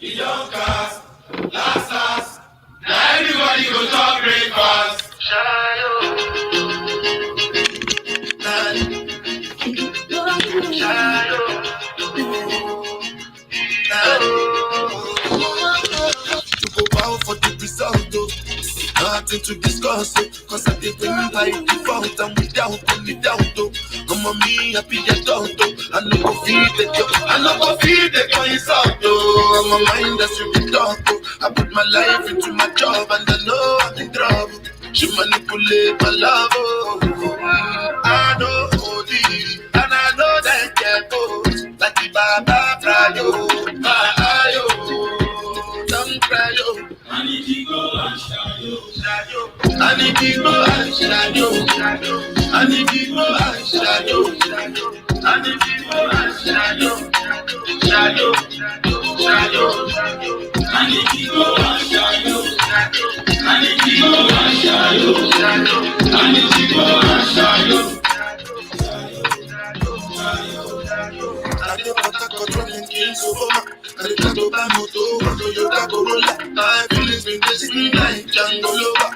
it don't cast, last. Now everybody go talk breakfast. To go bow for the result, though. Nothing to discuss, oh. Cause I did win by default and without any doubt, oh. I'm a me happy adult, oh. I know go feed the job, I know go feed the insult, oh. I'm a mind that's really dark, oh. I put my life into my job and I know I'm in trouble. She manipulate my love, oh. I know OD, and I know that get both. Like the Baba Frayo, my ayo, don't cry, yo. I need to go and shadow. I need to go and shadow. I need to go and shadow. I need to go and shadow. I need to go and shadow. I need to go and shadow. I need to go and shadow. I dey protect controlling kings over. I dey try to buy motor, Toyota Corolla. My feelings been dey swing like Django Lover.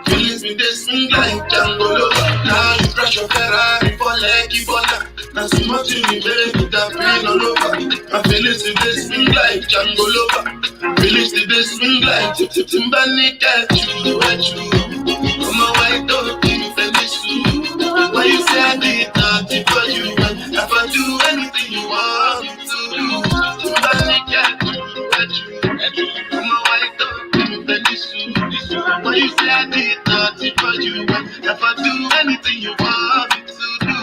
Feelings been dey swing like Django Lover. Now you crash your Ferrari for Lekki Bona. Now so much in the bed with that pain all over. My feelings been dey swing like Django Lover. Feelings been dey swing like Timbani at you. I'm a white dog in Venice. Why you say I did nothing for you? If I do anything you want me to do, somebody can do at you. I'm a white dog in Venice. Why you say I did nothing for you? If I do anything you want me to do,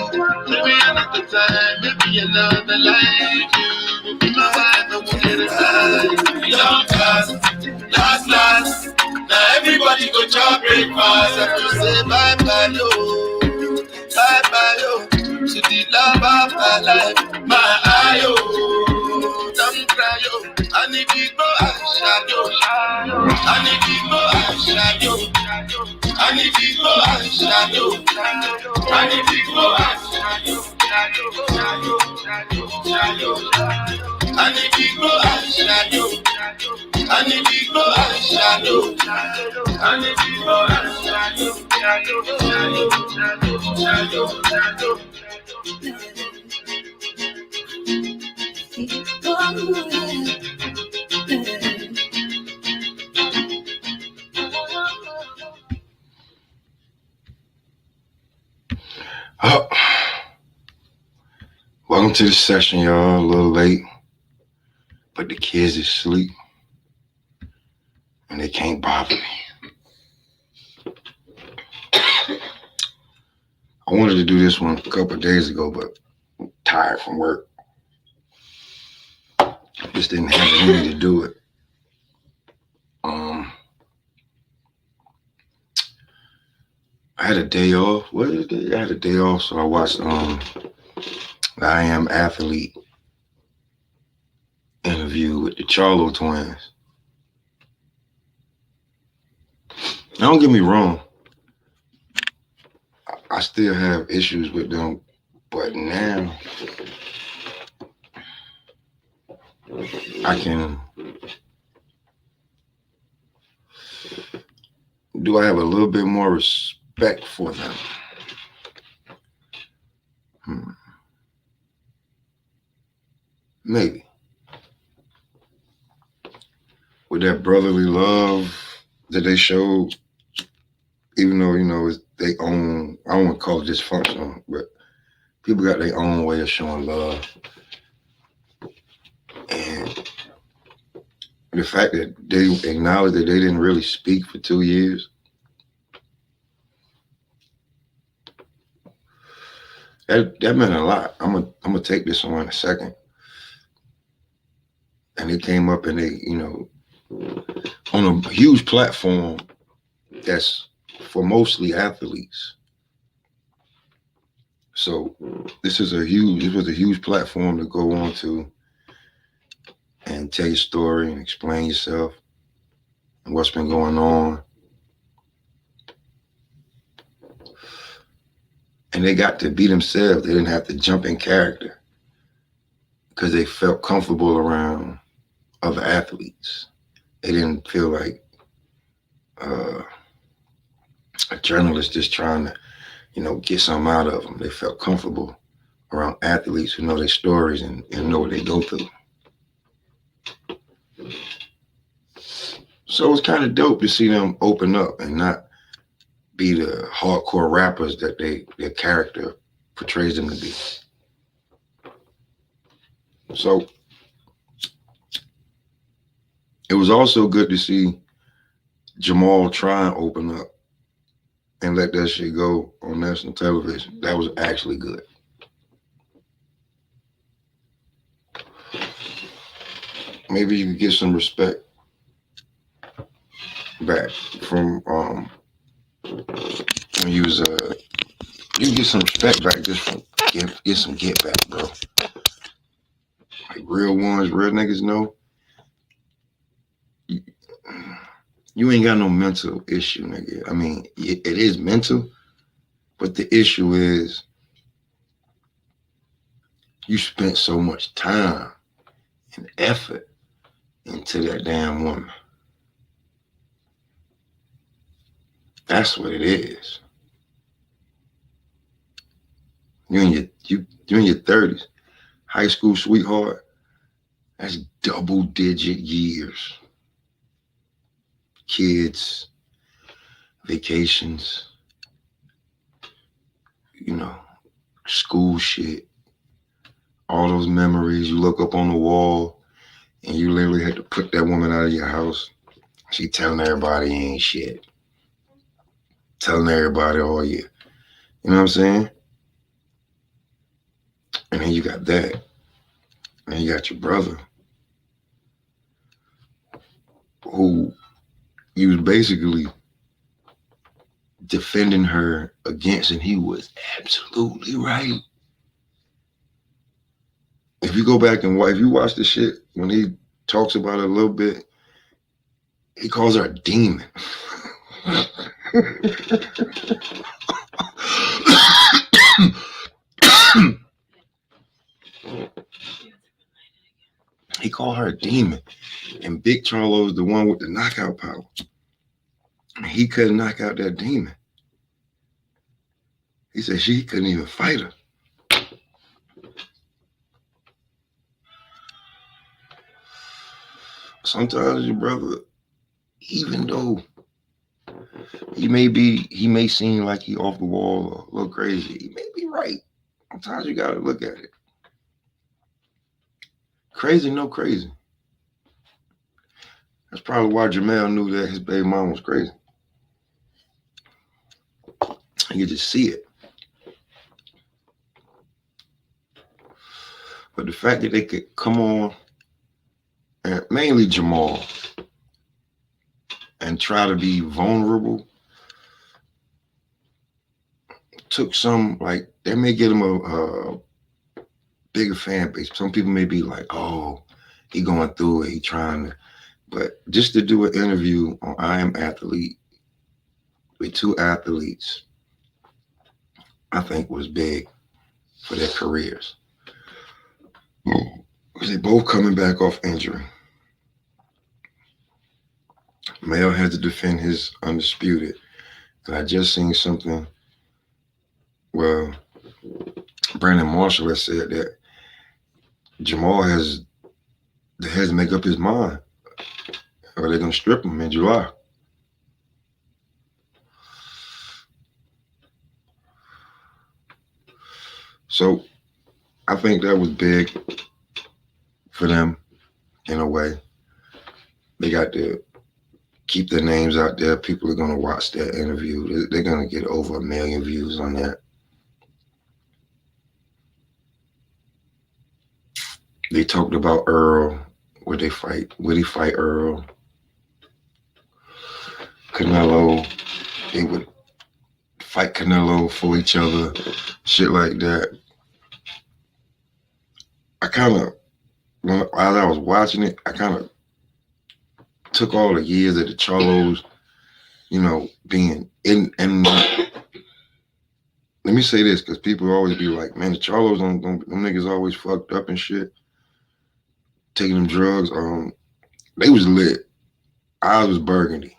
maybe another time, maybe another life. You will be my wife, I won't get it right. We don't last. Now everybody go chop breakfast. I have to say bye, yo. Bye, yo. To the love of my life. My eye, yo. Don't cry, yo. I need people and shadow. I need people and shadow. I need people and shadow. I need people and shadow. I need people and shadow. I need people and shadow. I need people Oh, welcome to the session, y'all. A little late, but the kids is asleep and they can't bother me. I wanted to do this one a couple of days ago, but I'm tired from work. Just didn't have the energy to do it. I had a day off. I had a day off, so I watched the I Am Athlete interview with the Charlo twins. Now, don't get me wrong. I still have issues with them, but now I can. Do I have a little bit more respect for them? Maybe. With that brotherly love that they showed, even though, it's they own, I don't want to call it dysfunctional, but people got their own way of showing love. And the fact that they acknowledged that they didn't really speak for 2 years, that meant a lot. I'm gonna take this on in a second. And they came up and they, on a huge platform that's for mostly athletes. So this was a huge platform to go on to and tell your story and explain yourself and what's been going on. And they got to be themselves. They didn't have to jump in character because they felt comfortable around other athletes. They didn't feel like uh, a journalist just trying to, get something out of them. They felt comfortable around athletes who know their stories and know what they go through. So it's kind of dope to see them open up and not be the hardcore rappers that their character portrays them to be. So it was also good to see Jamal try and open up and let that shit go on national television. That was actually good. Maybe you could get some respect back from when you was you can get some respect back just from get some get back, bro. Like real ones, real niggas know you ain't got no mental issue, nigga. I mean, it is mental, but the issue is you spent so much time and effort into that damn woman. That's what it is. You in your 30s, high school sweetheart. That's double digit years. Kids, vacations, you know, school shit, all those memories. You look up on the wall and you literally had to put that woman out of your house. She telling everybody ain't shit. Telling everybody all year. You know what I'm saying? And then you got that. And you got your brother who you was basically defending her against, and he was absolutely right. If you go back and if you watch the shit, when he talks about it a little bit, he calls her a demon. He called her a demon. And Big Charlo's the one with the knockout power. He couldn't knock out that demon. He said she couldn't even fight her. Sometimes your brother, even though he may seem like he off the wall or a little crazy, he may be right. Sometimes you gotta look at it. Crazy, no crazy. That's probably why Jamel knew that his baby mom was crazy. You just see it. But the fact that they could come on, and mainly Jamal, and try to be vulnerable, took some, like, they may get him a bigger fan base. Some people may be like, oh, he going through it, he trying to, but just to do an interview on I Am Athlete with two athletes, I think was big for their careers. They both coming back off injury. Mel had to defend his undisputed. And I just seen something where Brandon Marshall has said that Jamal has to make up his mind, or they're gonna strip him in July. So I think that was big for them in a way. They got to keep their names out there. People are gonna watch that interview. They're gonna get over 1 million views on that. They talked about Earl. Would he fight Earl? Canelo. They would fight Canelo for each other. Shit like that. I kind of, while I was watching it, I kind of took all the years of the Charlos, being in. And let me say this, because people always be like, man, the Charlos, them niggas always fucked up and shit, taking them drugs. They was lit. Ours was burgundy.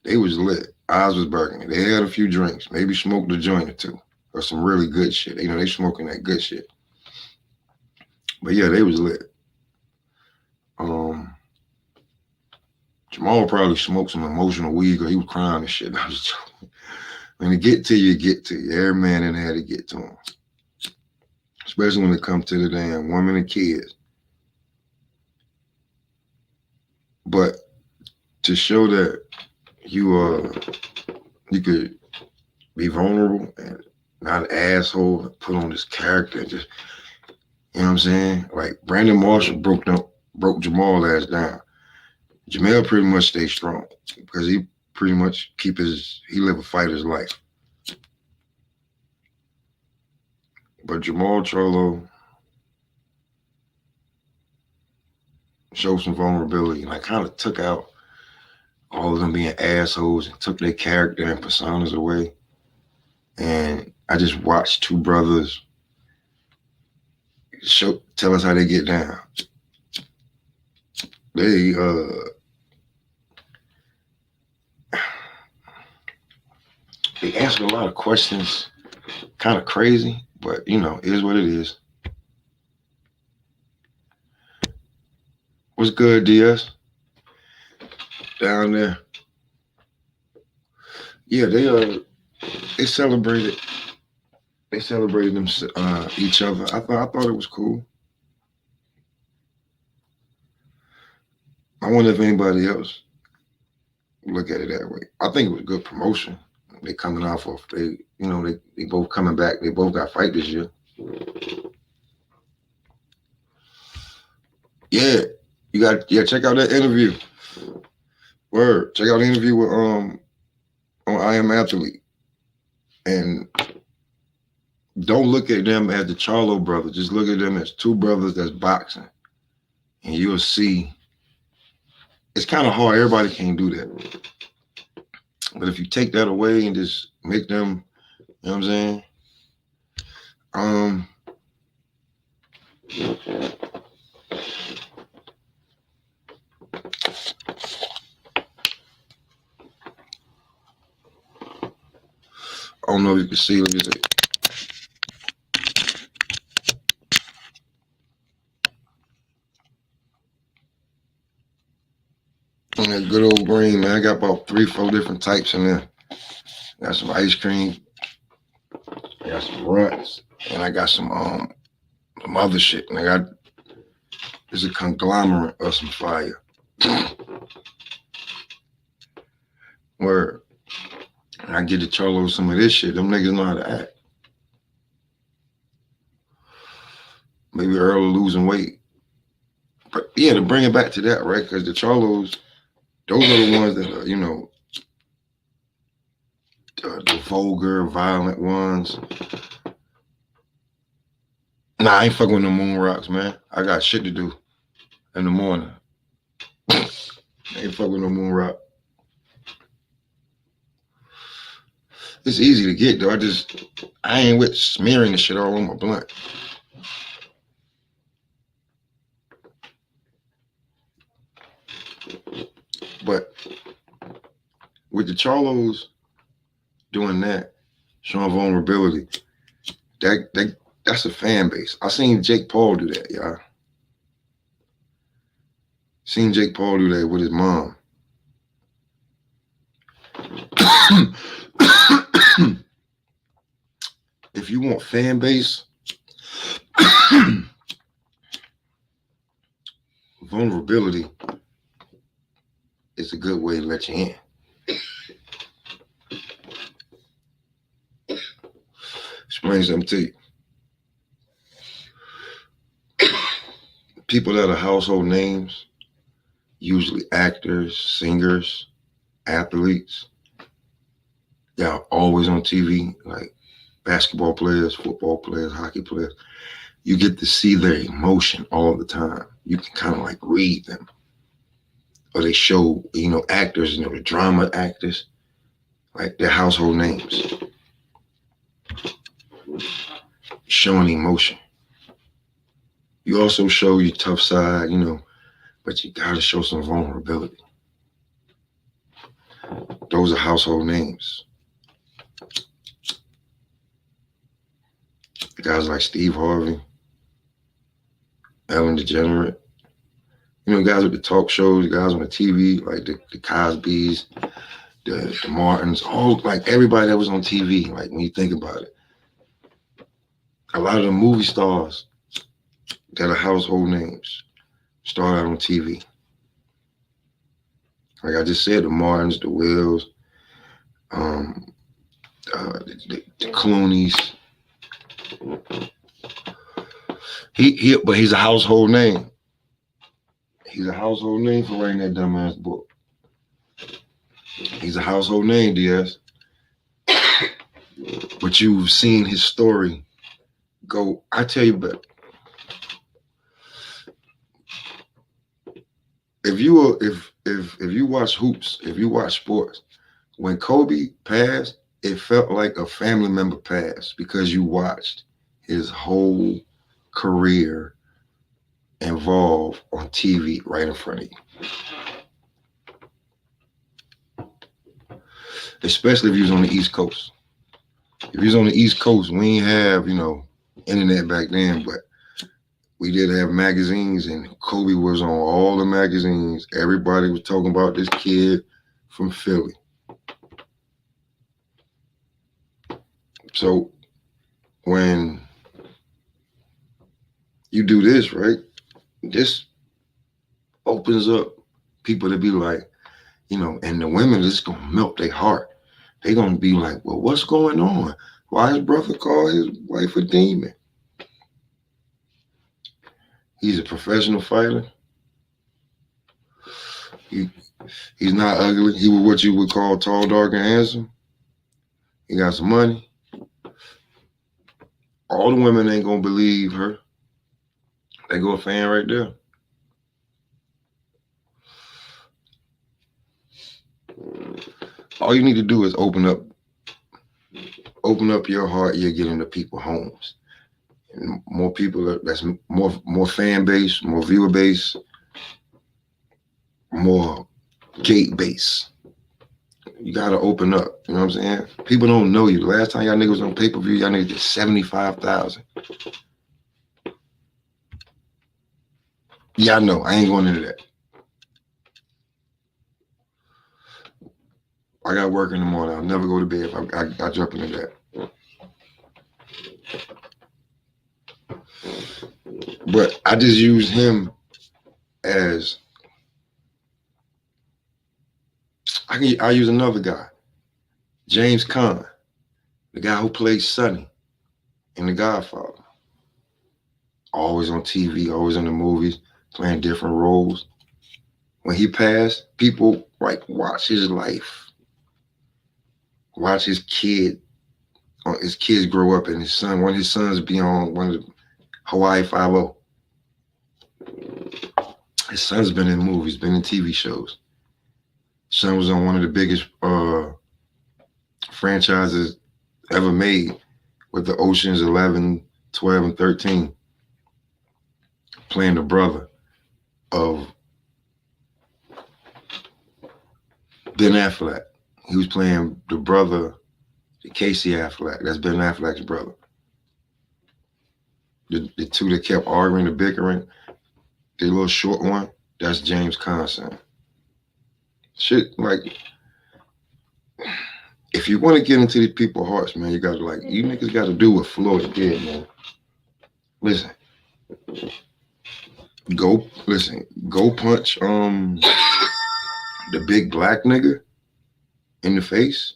They was lit. Ours was burgundy. They had a few drinks, maybe smoked a joint or two, or some really good shit. You know, they smoking that good shit. But yeah, they was lit. Um, Jamal probably smoked some emotional weed because he was crying and shit. I was joking. When it get to you, get to you. Every man in there had to get to him. Especially when it comes to the damn women and kids. But to show that you you could be vulnerable and not an asshole, put on this character and just, you know what I'm saying? Like Brandon Marshall broke Jamal ass down. Jamel pretty much stayed strong because he pretty much he live a fighter's life. But Jamal Charlo showed some vulnerability and I kind of took out all of them being assholes and took their character and personas away. And I just watched two brothers tell us how they get down. They they answered a lot of questions, kind of crazy, but you know, it is what it is. What's good, DS? Down there. Yeah, they celebrated. They celebrated them each other. I thought it was cool. I wonder if anybody else look at it that way. I think it was good promotion. They coming off of they both coming back. They both got fight this year. Yeah, check out that interview. Word, check out the interview with on I Am Athlete, and don't look at them as the Charlo brothers. Just look at them as two brothers that's boxing, and you'll see. It's kind of hard. Everybody can't do that. But if you take that away and just make them, you know what I'm saying? I don't know if you can see. Let me see. On that good old green, man. I got about 3-4 different types in there. Got some ice cream. I got some runs. And I got some other shit. And I got it's a conglomerate of some fire. Where I get to Charlo some of this shit. Them niggas know how to act. Maybe Earl losing weight. But yeah, to bring it back to that, right? Because the Charlos, those are the ones that are, you know, the vulgar, violent ones. Nah, I ain't fucking with no moon rocks, man. I got shit to do in the morning. I ain't fucking with no moon rock. It's easy to get though. I ain't with smearing the shit all on my blunt. But with the Charlos doing that, showing vulnerability, that's a fan base. I seen Jake Paul do that, y'all. Seen Jake Paul do that with his mom. If you want fan base, vulnerability is a good way to let you in. Explain something to you. People that are household names, usually actors, singers, athletes, they're always on TV, like basketball players, football players, hockey players. You get to see their emotion all the time. You can kind of like read them. Or they show, you know, actors, you know, the drama actors, like their household names. Showing emotion. You also show your tough side, you know, but you gotta show some vulnerability. Those are household names. Guys like Steve Harvey, Ellen DeGeneres, guys with the talk shows, guys on the TV, like the Cosbys, the Martins, all like everybody that was on TV. Like when you think about it, a lot of the movie stars that are household names started out on TV. Like I just said, the Martins, the Wills, um, the Clooney's. But he's a household name. He's a household name for writing that dumbass book. He's a household name, Diaz. But you've seen his story go. I tell you, but if you watch hoops, if you watch sports, when Kobe passed, it felt like a family member passed because you watched his whole career involved on TV right in front of you. Especially if he was on the East Coast. If he was on the East Coast, we didn't have, internet back then, but we did have magazines, and Kobe was on all the magazines. Everybody was talking about this kid from Philly. So when you do this, right, this opens up people to be like, and the women is going to melt their heart. They're going to be like, well, what's going on? Why his brother call his wife a demon? He's a professional fighter. He's not ugly. He was what you would call tall, dark, and handsome. He got some money. All the women ain't going to believe her. They go a fan right there. All you need to do is open up your heart. You're getting to people's homes. And more people, that's more fan base, more viewer base, more gate base. You gotta open up. You know what I'm saying? People don't know you. The last time y'all niggas was on pay-per-view, y'all niggas did 75,000. Yeah, I know. I ain't going into that. I got work in the morning. I'll never go to bed if I jump into that. But I just use him as I use another guy, James Caan, the guy who plays Sonny in The Godfather. Always on TV, always in the movies, playing different roles. When he passed, people watch his life, watch his kids grow up, and one of his sons be on one of the Hawaii 5-0. His son's been in movies, been in TV shows. His son was on one of the biggest franchises ever made with the Oceans 11, 12, and 13, playing the brother of Ben Affleck. He was playing the brother to Casey Affleck. That's Ben Affleck's brother. The two that kept arguing, the bickering, the little short one, that's James Caan's son. Shit, if you want to get into these people's hearts, man, you gotta you niggas gotta do what Floyd did, man. Listen, go punch the big black nigga in the face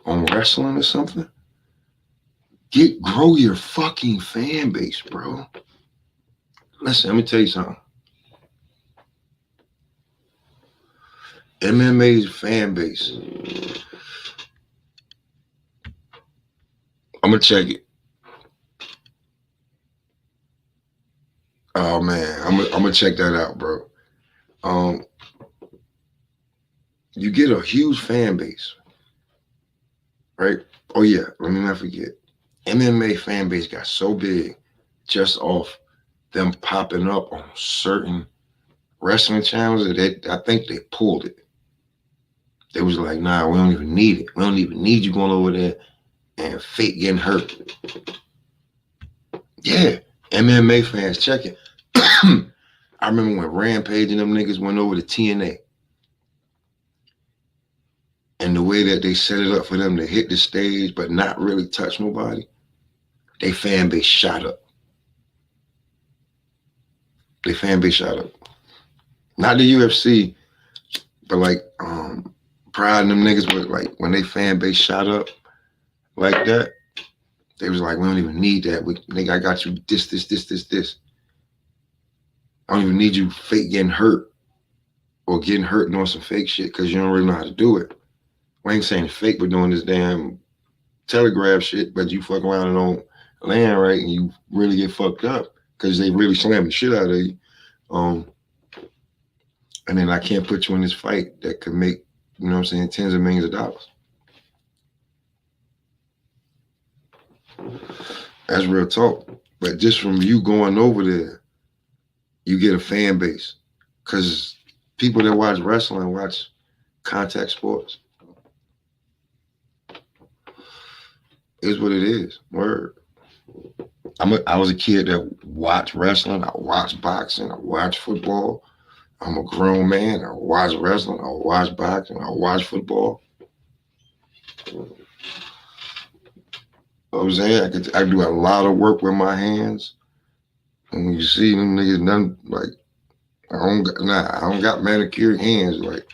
on wrestling or something. Grow your fucking fan base, bro. Listen, let me tell you something. MMA's fan base. I'm gonna check it. Oh man, I'm gonna check that out, bro. You get a huge fan base, right? Oh yeah, let me not forget. MMA fan base got so big just off them popping up on certain wrestling channels, I think they pulled it. They was like, nah, we don't even need it. We don't even need you going over there and fake getting hurt. Yeah, MMA fans, check it. I remember when Rampage and them niggas went over to TNA, and the way that they set it up for them to hit the stage but not really touch nobody, they fan base shot up. They fan base shot up. Not the UFC, but like Pride and them niggas were like when they fan base shot up like that, they was like, we don't even need that. Nigga, I got you this. I don't even need you fake getting hurt or getting hurt doing some fake shit because you don't really know how to do it. We ain't saying fake, but doing this damn telegraph shit, but you fuck around and don't land right and you really get fucked up because they really slam the shit out of you. And then I can't put you in this fight that could make, you know what I'm saying, tens of millions of dollars. That's real talk. But just from you going over there, you get a fan base. Because people that watch wrestling watch contact sports. It's what it is. Word. I was a kid that watched wrestling. I watched boxing. I watched football. I'm a grown man. I watch wrestling. I watch boxing. I watch football. I was saying I do a lot of work with my hands. And when you see them niggas, none like I don't got manicured hands. Like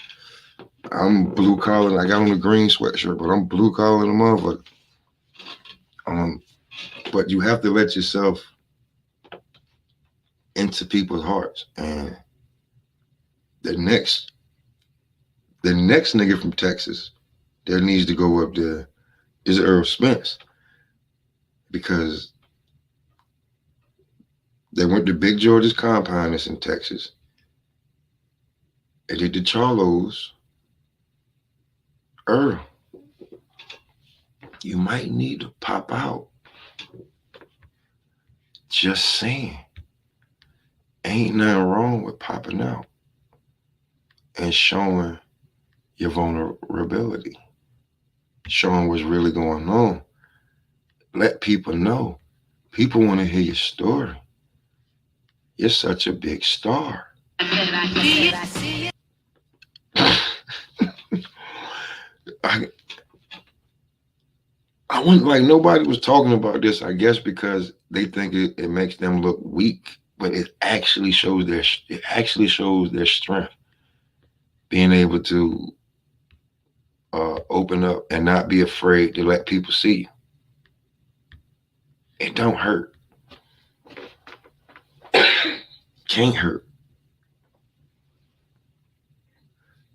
I'm blue collar. I got on a green sweatshirt, but I'm blue collar in the motherfucker. But you have to let yourself into people's hearts. And the next nigga from Texas that needs to go up there is Earl Spence. Because they went to Big George's compound that's in Texas. They did the Charlos. Earl, you might need to pop out. Just saying. Ain't nothing wrong with popping out and showing your vulnerability, showing what's really going on. Let people know. People want to hear your story. You're such a big star. I wouldn't like nobody was talking about this, I guess, because they think it makes them look weak, but it actually shows their strength, being able to open up and not be afraid to let people see you. It don't hurt. Can't hurt.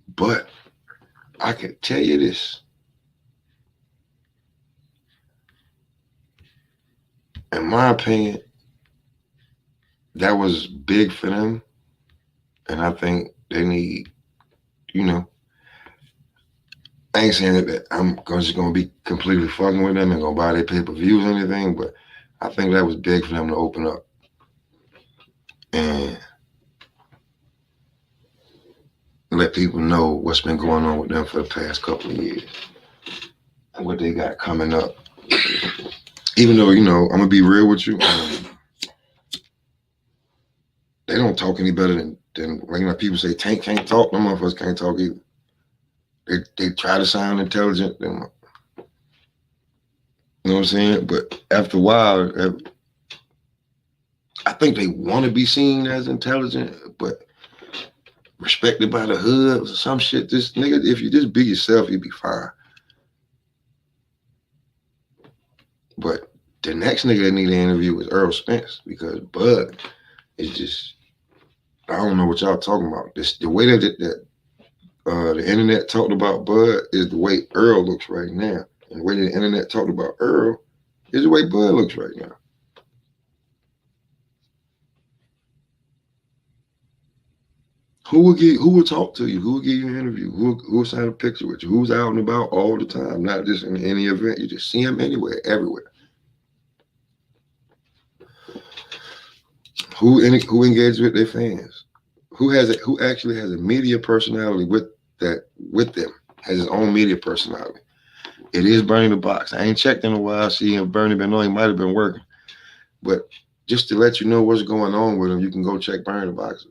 But I can tell you this. In my opinion, that was big for them. And I think they need, I ain't saying that I'm just going to be completely fucking with them and going to buy their pay-per-views or anything, but I think that was big for them to open up. And let people know what's been going on with them for the past couple of years and what they got coming up. Even though, I'm going to be real with you, they don't talk any better than people say Tank can't talk. Them motherfuckers can't talk either. They try to sound intelligent. You know what I'm saying? But after a while, I think they want to be seen as intelligent, but respected by the hood or some shit. This nigga, if you just be yourself, you'll be fine. But the next nigga that need to interview was Earl Spence, because Bud is just, I don't know what y'all talking about. The way that the internet talked about Bud is the way Earl looks right now. And the way the internet talked about Earl is the way Bud looks right now. Who will talk to you? Who will give you an interview? Who will sign a picture with you? Who's out and about all the time, not just in any event. You just see him anywhere, everywhere. Who engages with their fans? who actually has a media personality with them, has his own media personality. It is Bernie the Box. I ain't checked in a while, see if Bernie been on. He might have been working, but just to let you know what's going on with him, you can go check Bernie the Box.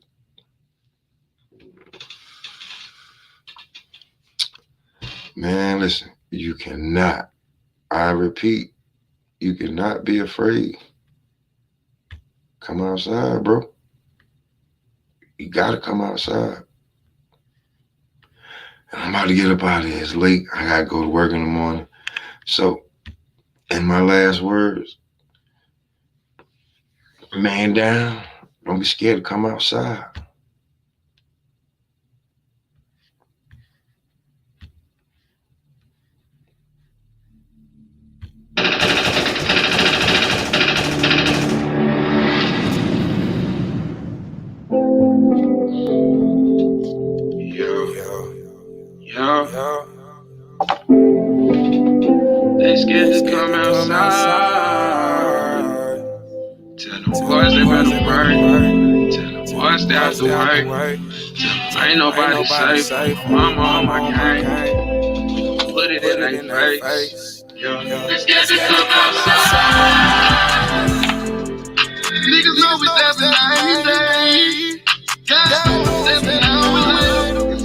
Man, listen, you cannot. I repeat, you cannot be afraid. Come outside, bro. You gotta come outside. I'm about to get up out of here. It's late. I gotta go to work in the morning. So, in my last words, man down. Don't be scared to come outside. They scared to come outside. Tell them boys they better work. Tell them boys stay out the way. Tell them ain't nobody safe. Mama on my gang. Put it in their face. They scared to come outside. Niggas know we stepping easy. God, stepping out with it.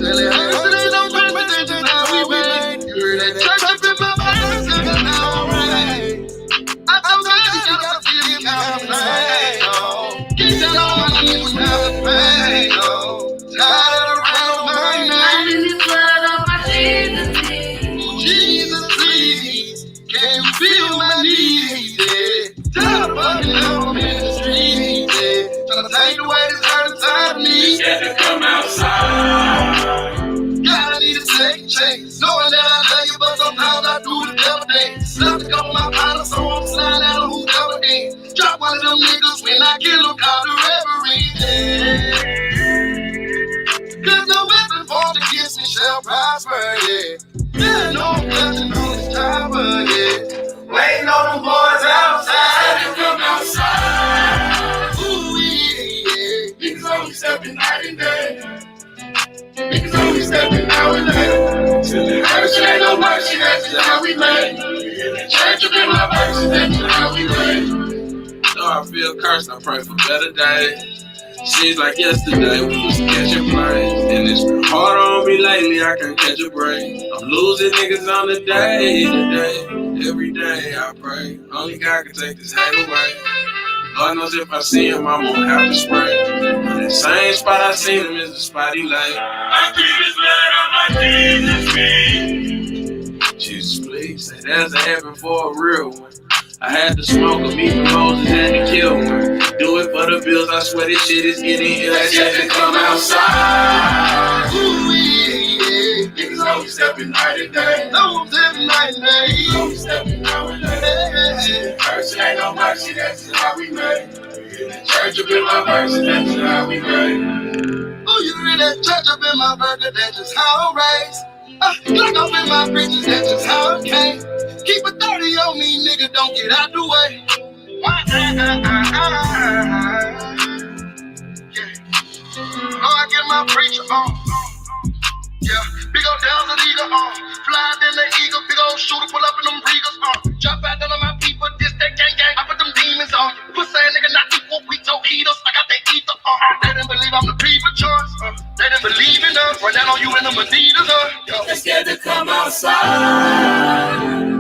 Tell it hurts, so they don't pay attention how we make. You heard that church up in my mind, stepping out right. I told God you gotta forgive me outside. Get down on my knees without the pain. Tired of around my name. I need the blood on my Jesus, please. Jesus, please. Can you feel my needs? Tired of fucking up in the streets. Trying to take away this hurt inside me. Scared to come outside. God, I need a second chance. Knowing that I love you, but sometimes I do the devil dance. Love to go on my partner, so I'm sliding out of whoever dance. Drop one of them niggas when I kill them, call the reverie. Cause no weapon formed against me shall prosper, yeah. Yeah, no blessing on this tower, yeah. Waiting on them boys outside. They come outside. Ooh, yeah. Niggas only stepping night and day. Niggas only stepping out and day. Till it hurts, it ain't no mercy, that's just how we made. Church up in my verses, that's just how we made. Though I feel cursed, I pray for better days. Seems like yesterday we was catching plays. And it's been hard on me lately, I can't catch a break. I'm losing niggas on the day to day. Every day I pray, only God can take this hate away. Lord knows if I see him, I'm gonna have to spray. The same spot I seen him is the spot he lay. I keep his blood on my Jesus, please. Jesus, please, say there's a heaven for a real one. I had to smoke him, even Moses had to kill one. Do it for the bills, I swear this shit is getting ill. That shit to come outside. Ooh, yeah. Niggas always stepping night and day. No, I'm stepping night and day. Always stepping night and day. Mercy ain't no mercy, that's just how we made. Church up in my verses, that's just how we made. Oh, you read that church up in my burger, that's just how I raised. Look up in my bridges, that's just how it came. Keep a 30 on me, nigga, don't get out the way. Yeah. Oh, I get my preacher on. Yeah, big old Delta leader on. Fly than the eagle, big old shooter, pull up in them Regals on. Drop out none of my people, this that gang gang. I put them demons on. Pussy nigga not equal, we toe eaters. I got that ether on. They didn't believe I'm the people choice. They didn't believe in us. Right now on you and them Adidas. They're scared to come outside.